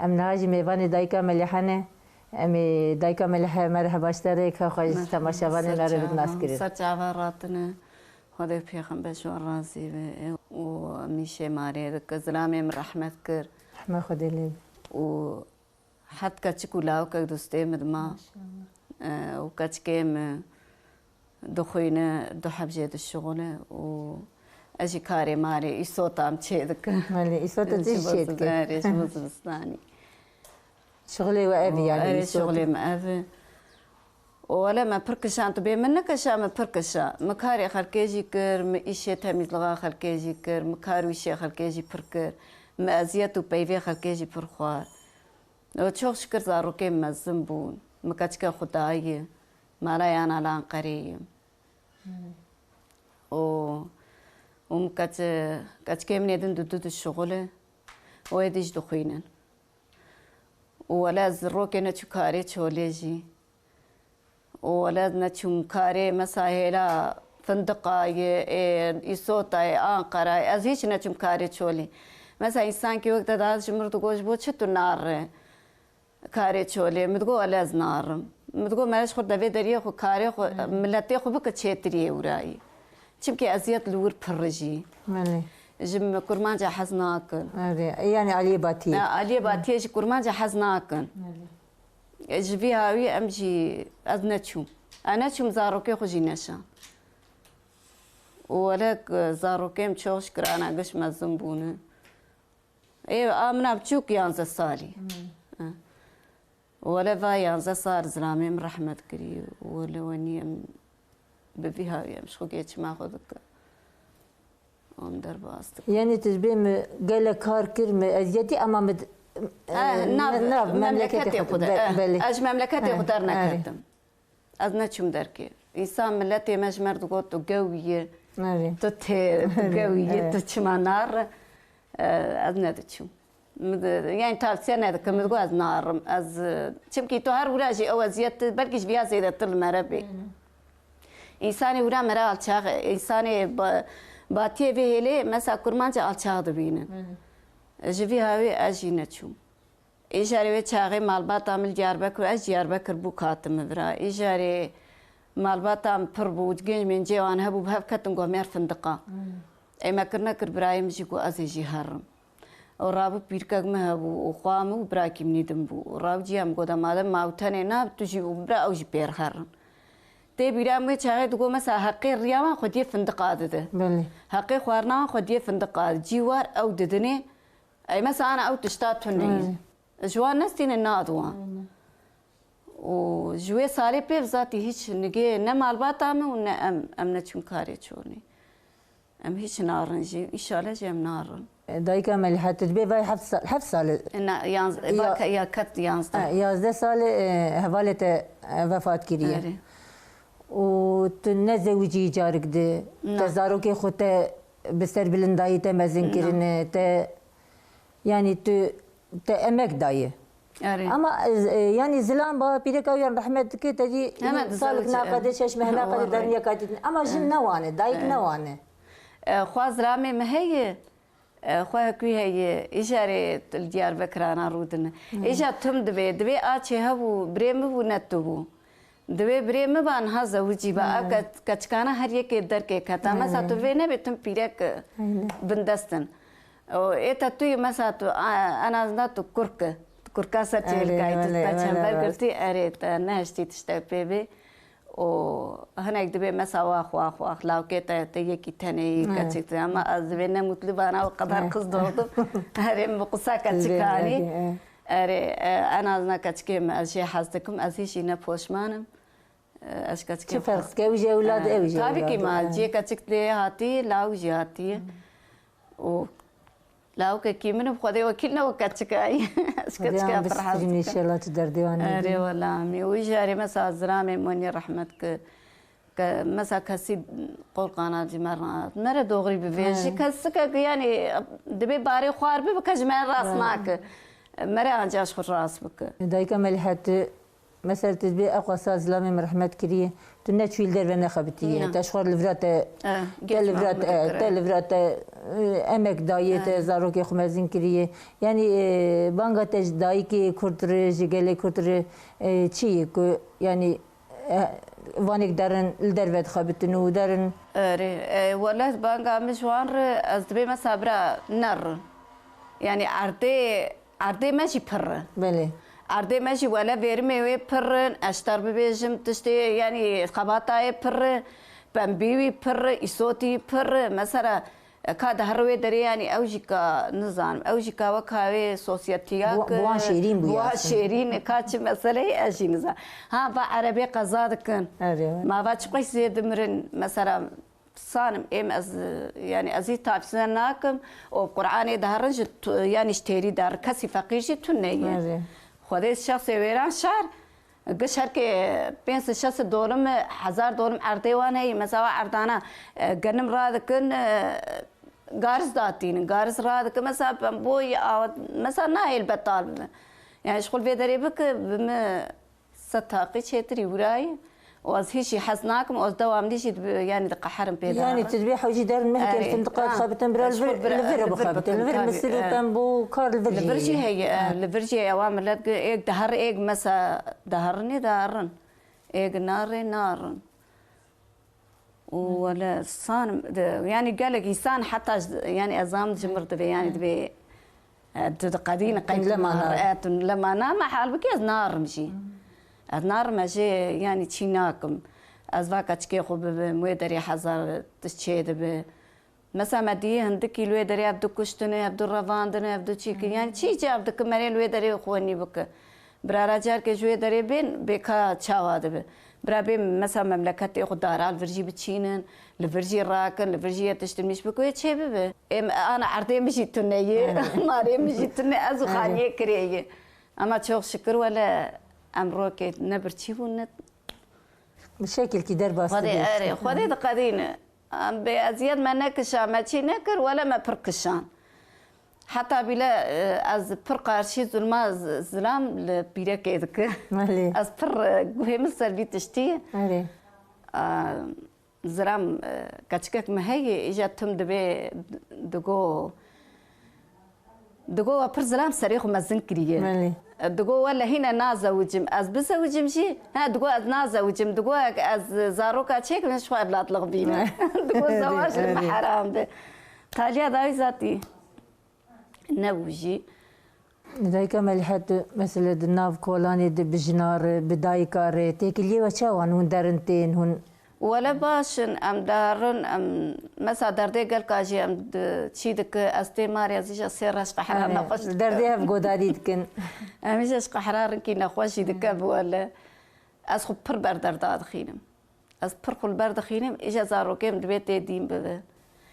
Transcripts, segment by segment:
ام ناجی میوانی دایکا ملیحانه امی دایکا ملیح مرحبا اشتره که خوش تماشاوان ناره بدناس کرد سر جاوراتنا خدا پیغمبر شو راضی و میشه ماری دک زلامه من رحمت کر رحمه خدا لید و حد کچکو لاو که دوسته مدما و کچکیم دخوینه دو حبجه الشغل و اجي كاري ماري يصوتام تشيدك مالي يصوت تشيدك ايش بزبستاني شغلي وابي يعني شغلي مأبي ولا ما بركشان تبي منك شا ما بركشا مكاري خلكيجي كر ما إيشي تميز لغا خلكيجي كر مكاري ويشي خلكيجي بركر ما أزيتو بيفي خلكيجي برخوار لو تشوف شكر زاروكي ما زنبون ما كاتشكا خداي ما لا يانا لان قريم و كاتشكي من يدن دودو الشغل ويديش دخينن ولا زروكي نتشو كاري تشوليجي ولا نتشو مكاري مساهيلا فندقة يصوتا أنقرة أزيش نتشو مكاري تشولي مثلا إنسان كي وقت داز مرتو قوش بو تشتو نار كاري تشولي متقو ولا زنار متقو مالش خور دافي دريه خو كاري خو ملاتي خو بك تشيتري وراي تشمكي أزيات لور برجي مالي جم كرمان جا حزناكن يعني علي باتي علي باتي جي كرمان جا حزناكن جبي هاوي امجي ازنتشو انا تشوم زاروكي خوجي نشا ولك زاروكي مشوش كرانا قش ما زنبونه اي امنا بتشوك يانزا صالي ولا فا يانزا صار زلامي من رحمة كري ولا وني بفي هاوي مش خوكيتش ما خذك يعني تجبين قال كار كرم ازيتي اما ناف مملكتي خدا اج مملكتي خدرنا كتم از نچوم دركي انسان ملتي مجمر دقوت قويه تتير قويه تشمانار از ندچوم يعني تاف سنه كم تقول از نار از تشمكي توهر وراجي او ازيت بركش بيا زيد تل مربي انساني ورا مرا الشاغ انساني باتيه بهلي مسا كرمان جا الشاغ دبينه جبي هاوي اجي نتشوم إيجاري وشاغي مالبات عمل دياربكر أج دياربكر بو كاتم برا إيجاري مالبات عم بربود جين من جوان هبو بهب كتن قومير فندقة أي ما كرنا كر برايم جيكو أزيجي هرم ورابو بيركاق مهبو وخوامو براكي منيدم بو ورابو جيام قودا مادم ماوتاني ناب تجي وبرا أو جبير هرم تي بيرام وشاغي تقول مسا حقي الرياما خديه فندقة ده حقي خوارنا خديه فندقة جيوار أو ددني أي مسا أنا أو تشتات فنيز جوان نستين النادوة وجوي صاري بيف ذاتي هيش نجي نما البات عمي ونا أم نتشم كاري تشوني أم هيش نارن جي إن شاء الله جي أم نارن دايكا ملي تجبي باي حف صال إن يانز باك يا كت يانز يازده صال هوالة وفاة كريه وتنزه وجي جارك ده تزارو كي خوته بسر بلنداي تمزن كرنه ت يعني تأمك دايه اما يعني زلام با بيدك ويا رحمت كي تجي صالك ناقد شش مهنا قد درنيا كاتت اما جن نوانه دايك نوانه خواز رامي ما هي خواه كوي هي اجاري الديار بكرانا رودنا اجا تم دبي اتشي هبو بريم بو نتبو دبي بريم بان هذا وجي با كچكانا هر يك در كي كتا ما ساتو وينه بتم بيرك بندستن او اتا توي مساتو انا زناتو كركا ساتيل كايت تشامبر قلتي اريت ناشتي تشتبي او هناك دبي مسا واخ لاو كيتا تيكي تاني كاتشت اما ازبنا مطلبانا وقدر قصدو هري مقصا كاتشكاني اري انا زنا كاتشكيم اشي حاستكم ازيشي نبوشمانم اش كاتشكيم شوف فرق كوجي اولاد اوجي تابي كيما جي كاتشكت هاتي لاو جي هاتي و لاو كيمن بخدي وكلنا وكاتشكاي اسكتشكا فرحه ان شاء الله تدر ديواني اري والله مي ويجاري مسا زرامي مني رحمتك مسا كسي قول قناه جمرات مره دوغري بفيجي كسك يعني دبي باري خوار بكجمال راس معك مره انجاش خر راس بك دايك ملحت مثلا تبي أقوى ساز لامي مرحمت كريه تنشويل در ونا خبتيه تشخر لفرات تلفرات أمك دايت زاروك خمازين كريه يعني بانغا تج داي كي كرتر جيجلي كرتر شيء يعني وانك درن الدربت خبتنو درن ولا بانغا مشوار أزبي مسابرة نر يعني عرضي ماشي بر بله عرضي ماشي ولا فيرمي وي بر اشتر ببيجم تشتي يعني خباطاي بر بامبيوي بر إصوتي بر مثلا كاد هروي دري يعني أوجيكا نظام أوجيكا وكاوي سوسياتياك بوان شيرين بوان شيرين كاتش مسألة أشي نظام ها بعربي قزادكن ما بتشقي زيد مرن مثلا صانم از يعني ازي تافسناكم وقرآن دهرج يعني اشتري دار كسي فقيرجي تنيه خدي الشخص ويران شهر قشهر كي بينس الشخص دورم 1000 دورم عرضي وانهي مساوا عرضانا قنم رادكن قارس داتين قارس رادك مسا بوي مسا نايل بطال يعني شغل في دريبك بما ستاقي شتري وراي وأز هيشي حزناكم وأز دوام ليشي يعني دقة حرم بيدا يعني تذبيح وجي دار المهكل الفندقات خابتن برا الفير بخابتن الفير مسيرو تنبو كار الفرجي الفرجي هي الفرجي أوامر لا إيك دهر إيك مسا دهرني دهرن إيك نارن ولا صان يعني قالك إنسان حتى يعني أزام جمر دبي يعني دبي تقدين قيد لما نام حال بكيز نار مشي النار ماشي يعني تشيناكم أزواج أشكي خو بمودري حزر تشيد ب مثلا مدي هندك الودري عبد كشتني عبد الرفاندني عبد شيك يعني شيء جاب عبد كمالي الودري خواني بك برا رجال كجوي دري بين بكا تشاواد ب برا بين مثلا مملكة خدارة الفرجي بتشينن الفرجي راكن الفرجي تشتميش بكوي شيء ب أنا عرضي مشي تنيه ناري مشي تنيه أزو خانية كريه أما تشوف شكر ولا أمروك نبرتشي ونت مشاكل كي دار باس خذي دقادين بأزياد ما نكشا ما تشي نكر ولا ما بركشان حتى بلا از برقار شي ظلما زلام لبيرا كيدك از بر قوي مصر بيتشتي زلام كاتشكك ما هي اجاتهم دبي دغو بر زلام صريخ مزن كريه دغو ولا هنا نازوجم از بزوجم شي ها دغو از نازوجم دغو از زاروكا تشيك مش فاد لا تلغبينا دغو زواج المحرام ده تاليا داي ذاتي نوجي دايكا ملحت مثلا الناف كولاني بجنار بدايكار تيكلي وشاوان هون دارنتين هون ولا باشن ام دارن ام مسا دردي قال كاجي ام تشيدك استمار يزيج سيراش قحرار نقش دردي اف غوداديد كن اميش قحرار كي نخوشي دك ولا اسخو بر بردر داد خينم اس بر كل برد خينم اجا زارو كيم دبيت ديم به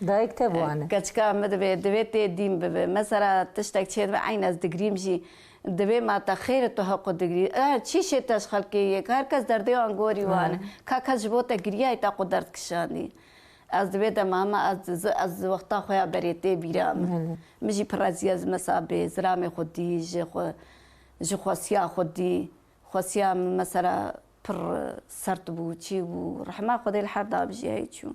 دايك تبوانا كاتشكا دبيت ديم به مثلا تشتك تشيد عين از دغريمشي دبي ما تخير تحقق دغري چی شي تشخل كي هركز دردي انغوري وان كاكز بوت غريا تا قدرت كشاني از دبي د ماما از وقت خويا بريتي بيرام مجي برازياز مسابي زرامي خدي جو خوسيا خدي خوسيا مثلا بر سرتبو چي و رحمه خدي الحردا بجي هيچو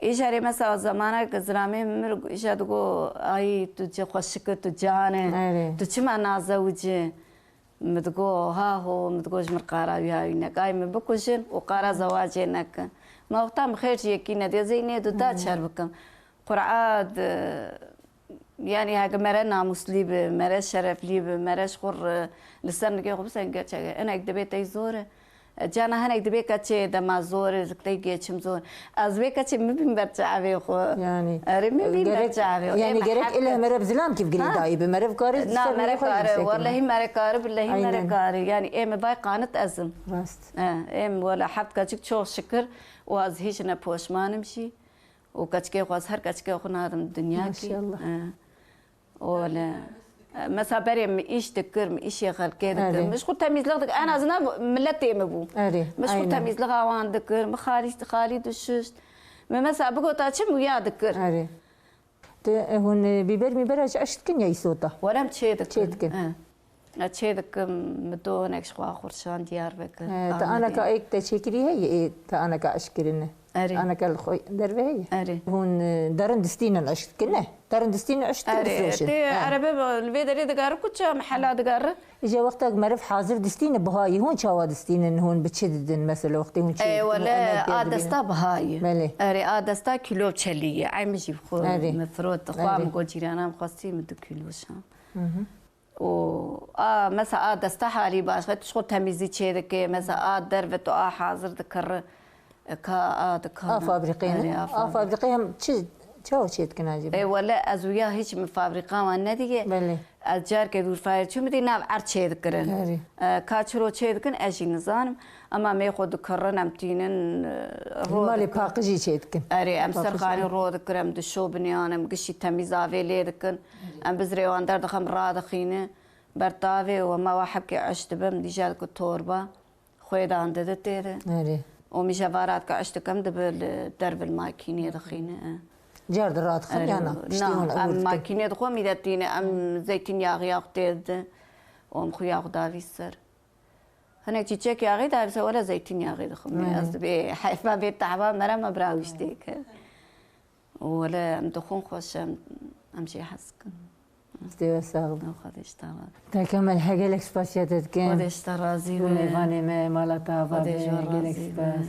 إيشاري مثلا زمانة كزرامي مرق إيشا تقول أي تجي خوشك تجانه تجمع نازوجي متقول ها هو متقولش مرقارا بيهاينك أي مبكوشن وقارا زواجينك ما وقتها خير شيء كينا دي زيني دودات شربكم قرعات يعني هاك مرنا مسليب مرا شرف ليب مرا شخور لسان كي خبز أنا أكتبت يزور جانا هناك دبي كاتشي دما زور زكتي كم زور أزبي كاتشي مبين برجع خو يعني مبين برجع يعني جرك إلا مرب زلام كيف قريت دايب مرب كاري لا مرب كاري والله مرب كاري بالله مرب كاري يعني إيه مباي قانت أزم راست إيه ولا حب كاتشك شو شكر وأز هيش أنا بوش ما نمشي وكاتشكي خواص هر كاتشكي خنا هذا الدنيا ما شاء الله ولا مثلا بريم إيش تكرم إيش يخل كذا مش خو تميز لغدك أنا زنا ملتي مبو مش خو تميز لغة وان ذكر مخالي دششت مثلا بقول تاشم ويا ذكر هون بيبر مبرج عشت كن يسوطه ولا مشيت كن أشيدك مدونك شو خورشان ديار بك تا أنا كأيك تشكري هي تا أنا كأشكرنا أنا كالخوي دربي هي هون دارن دستينا العشت كنا دارن دستينا عشت بفروشن تي عربي الفيدري دقار كوتش محلات دقار إجا وقتك معرف حاضر دستينا بهاي هون شوا دستينا هون بتشدد مثلا وقت هون شيء ولا دستا بهاي أري دستا كيلو تشلية عم يجيب خو مفروض تخوام قول جيرانا مخصي مدو كيلو شام و مثلا دستا حالي باش شو تميزي تشيدك مثلا دربت حاضر ذكر كا فابريقين فابريقين شو شيت كنا جيب ولا أزويا هيك من فابريقا وانا ديجي الجار كدور فاير شو مدي ناب عرض شيء ذكرن كاتشرو شيء ذكرن أجي نظام أما ما ياخد ذكرن أمتينن مالي باقي شيء ذكرن أري أم سرخاني رو ذكر أم دشو بنيان أم قشي تميز عفيلي ذكرن أم بزري واندر دخم را دخينه برتاوي وما واحد كي عشت بم ديجال كتوربا خويدا عند دتيره أري ومجافارات كعشت كم درب الماكينة دخينه جار درات خلينا نعم أم ماكينة دخوا ميدتينه أم زيتين ياغي أختيد وأم خويا أخدافي السر هناك تيجي ياغي دارس ولا زيتين ياغي دخمي أصدق حيفا بيت تعبان مرة ما براويش ديك ولا أم دخون خوش أمشي حسك استوى ساغب خدش تمام تكمل حاجة الإكسباسيات كان خدش ترازي ونيفاني ما مالتها خدش الإكسباس